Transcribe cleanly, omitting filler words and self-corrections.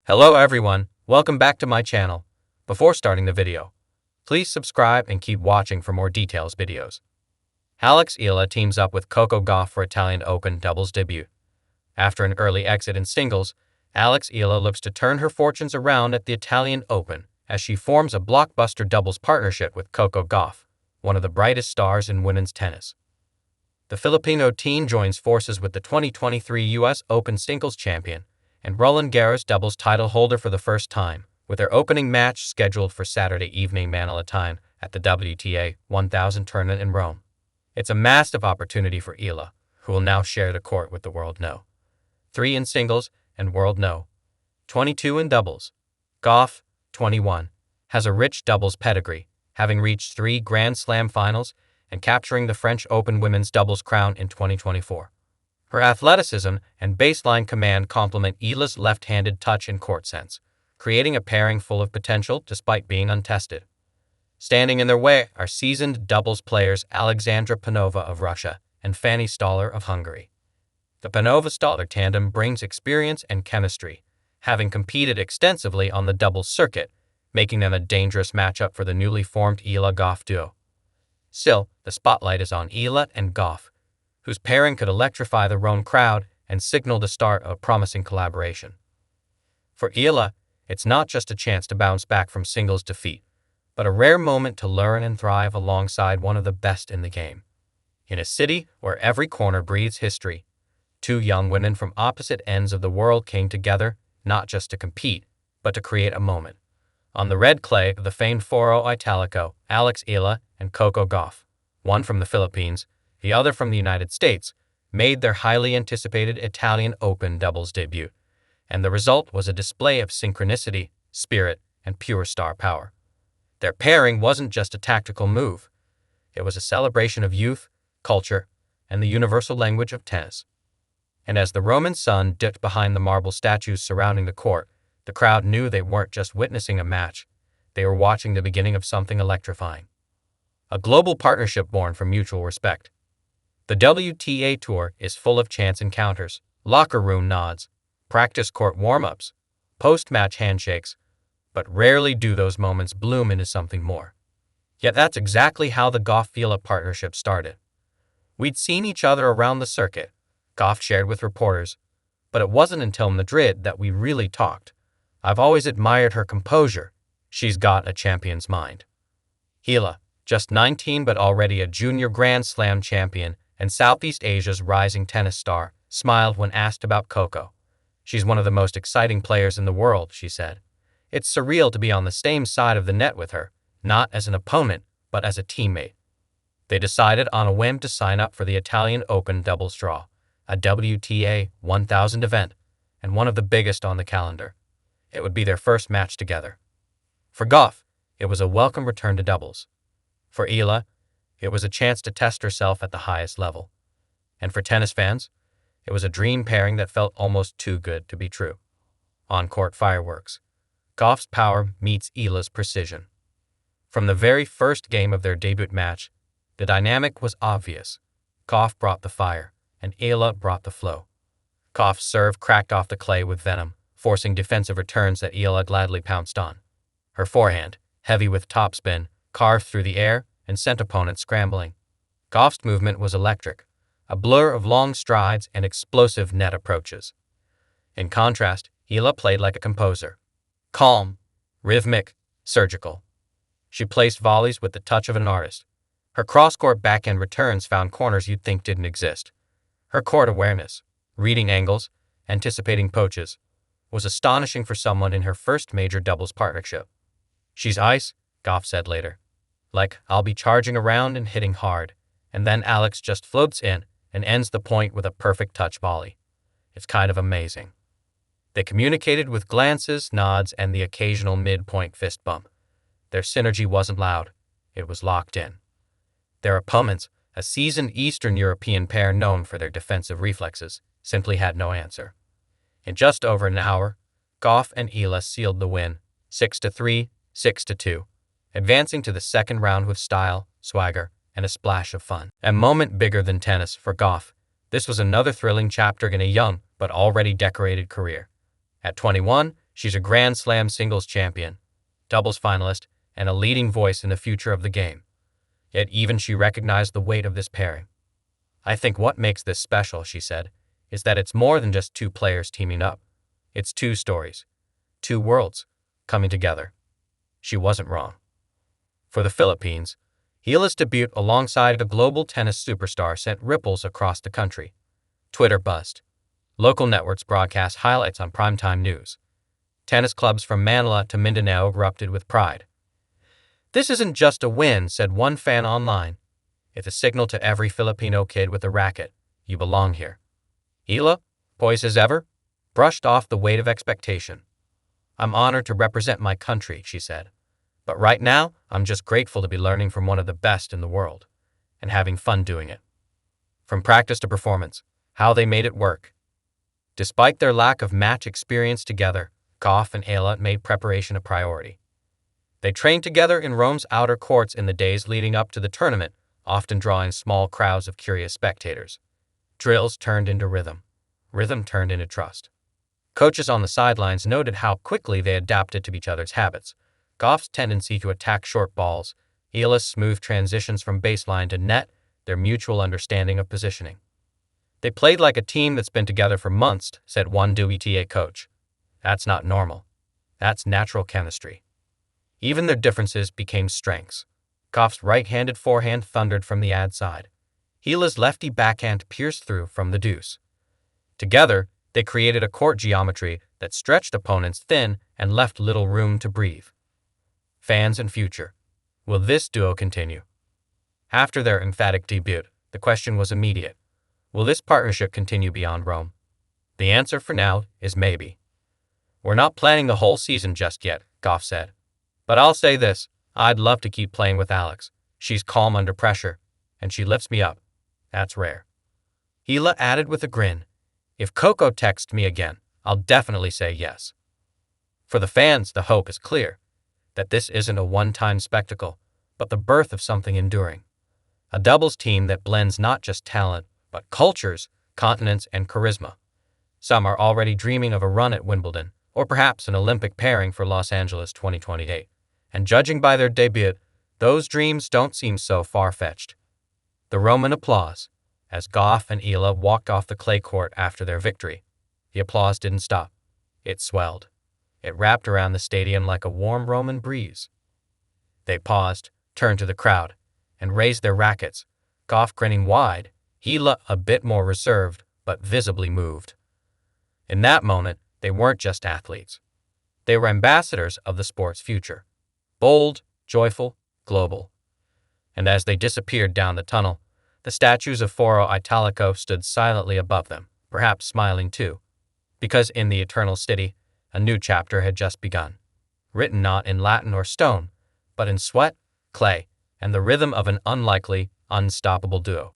Hello everyone, welcome back to my channel. Before starting the video, please subscribe and keep watching for more details videos. Eala teams up with Coco Gauff for Italian Open doubles debut. After an early exit in singles, Eala looks to turn her fortunes around at the Italian Open as she forms a blockbuster doubles partnership with Coco Gauff, one of the brightest stars in women's tennis. The Filipino teen joins forces with the 2023 U.S. Open singles champion and Roland Garros doubles title holder for the first time, with their opening match scheduled for Saturday evening Manila time at the WTA 1000 tournament in Rome. It's a massive opportunity for Eala, who will now share the court with the world no. 3 in singles and world no. 22 in doubles. Gauff, 21, has a rich doubles pedigree, having reached 3 Grand Slam finals and capturing the French Open women's doubles crown in 2024. Her athleticism and baseline command complement Eala's left-handed touch and court sense, creating a pairing full of potential despite being untested. Standing in their way are seasoned doubles players Alexandra Panova of Russia and Fanny Stoller of Hungary. The Panova-Stoller tandem brings experience and chemistry, having competed extensively on the doubles circuit, making them a dangerous matchup for the newly formed Eala-Gauff duo. Still, the spotlight is on Eala and Gauff, whose pairing could electrify the Rome crowd and signal the start of a promising collaboration. For Eala, it's not just a chance to bounce back from singles defeat, but a rare moment to learn and thrive alongside one of the best in the game. In a city where every corner breathes history, 2 young women from opposite ends of the world came together not just to compete, but to create a moment. On the red clay of the famed Foro Italico, Eala and Coco Gauff, one from the Philippines, the other from the United States, made their highly anticipated Italian Open doubles debut, and the result was a display of synchronicity, spirit, and pure star power. Their pairing wasn't just a tactical move. It was a celebration of youth, culture, and the universal language of tennis. And as the Roman sun dipped behind the marble statues surrounding the court, the crowd knew they weren't just witnessing a match. They were watching the beginning of something electrifying. A global partnership born from mutual respect. The WTA Tour is full of chance encounters, locker room nods, practice court warm-ups, post-match handshakes, but rarely do those moments bloom into something more. Yet that's exactly how the Gauff-Eala partnership started. We'd seen each other around the circuit, Gauff shared with reporters, but it wasn't until Madrid that we really talked. I've always admired her composure. She's got a champion's mind. Eala, just 19 but already a junior Grand Slam champion and Southeast Asia's rising tennis star, smiled when asked about Coco. She's one of the most exciting players in the world, she said. It's surreal to be on the same side of the net with her, not as an opponent, but as a teammate. They decided on a whim to sign up for the Italian Open doubles draw, a WTA 1000 event, and one of the biggest on the calendar. It would be their first match together. For Gauff, it was a welcome return to doubles. For Eala, it was a chance to test herself at the highest level. And for tennis fans, it was a dream pairing that felt almost too good to be true. On-court fireworks. Gauff's power meets Eala's precision. From the very first game of their debut match, the dynamic was obvious. Gauff brought the fire, and Eala brought the flow. Gauff's serve cracked off the clay with venom, forcing defensive returns that Eala gladly pounced on. Her forehand, heavy with topspin, carved through the air and sent opponents scrambling. Gauff's movement was electric, a blur of long strides and explosive net approaches. In contrast, Eala played like a composer. Calm, rhythmic, surgical. She placed volleys with the touch of an artist. Her cross-court backhand returns found corners you'd think didn't exist. Her court awareness, reading angles, anticipating poaches, was astonishing for someone in her first major doubles partnership. She's ice, Gauff said later. Like, I'll be charging around and hitting hard, and then Alex just floats in and ends the point with a perfect touch volley. It's kind of amazing. They communicated with glances, nods, and the occasional mid-point fist bump. Their synergy wasn't loud. It was locked in. Their opponents, a seasoned Eastern European pair known for their defensive reflexes, simply had no answer. In just over an hour, Gauff and Eala sealed the win, 6-3, 6-2, advancing to the second round with style, swagger, and a splash of fun. A moment bigger than tennis for Gauff. This was another thrilling chapter in a young but already decorated career. At 21, She's a Grand Slam singles champion, doubles finalist, and a leading voice in the future of the game. Yet even she recognized the weight of this pairing. "I think what makes this special," she said, "is that it's more than just two players teaming up. It's two stories, two worlds, coming together." She wasn't wrong. For the Philippines, Eala's debut alongside a global tennis superstar sent ripples across the country. Twitter buzzed. Local networks broadcast highlights on primetime news. Tennis clubs from Manila to Mindanao erupted with pride. "This isn't just a win," said one fan online. "It's a signal to every Filipino kid with a racket. You belong here." Eala, poised as ever, brushed off the weight of expectation. "I'm honored to represent my country," she said. "But right now, I'm just grateful to be learning from one of the best in the world and having fun doing it." From practice to performance, how they made it work. Despite their lack of match experience together, Gauff and Eala made preparation a priority. They trained together in Rome's outer courts in the days leading up to the tournament, often drawing small crowds of curious spectators. Drills turned into rhythm. Rhythm turned into trust. Coaches on the sidelines noted how quickly they adapted to each other's habits. Gauff's tendency to attack short balls, Eala's smooth transitions from baseline to net, their mutual understanding of positioning. "They played like a team that's been together for months," said one WTA coach. "That's not normal. That's natural chemistry." Even their differences became strengths. Gauff's right-handed forehand thundered from the ad side. Eala's lefty backhand pierced through from the deuce. Together, they created a court geometry that stretched opponents thin and left little room to breathe. Fans and future. Will this duo continue? After their emphatic debut, the question was immediate. Will this partnership continue beyond Rome? The answer for now is maybe. "We're not planning the whole season just yet," Gauff said. "But I'll say this, I'd love to keep playing with Alex. She's calm under pressure, and she lifts me up. That's rare." Eala added with a grin, "If Coco texts me again, I'll definitely say yes." For the fans, the hope is clear, that this isn't a one-time spectacle, but the birth of something enduring. A doubles team that blends not just talent, but cultures, continents, and charisma. Some are already dreaming of a run at Wimbledon, or perhaps an Olympic pairing for Los Angeles 2028. And judging by their debut, those dreams don't seem so far-fetched. The Roman applause, as Gauff and Eala walked off the clay court after their victory. The applause didn't stop. It swelled. It wrapped around the stadium like a warm Roman breeze. They paused, turned to the crowd, and raised their rackets, Gauff grinning wide, Eala a bit more reserved, but visibly moved. In that moment, they weren't just athletes. They were ambassadors of the sport's future. Bold, joyful, global. And as they disappeared down the tunnel, the statues of Foro Italico stood silently above them, perhaps smiling too, because in the eternal city, a new chapter had just begun, written not in Latin or stone, but in sweat, clay, and the rhythm of an unlikely, unstoppable duo.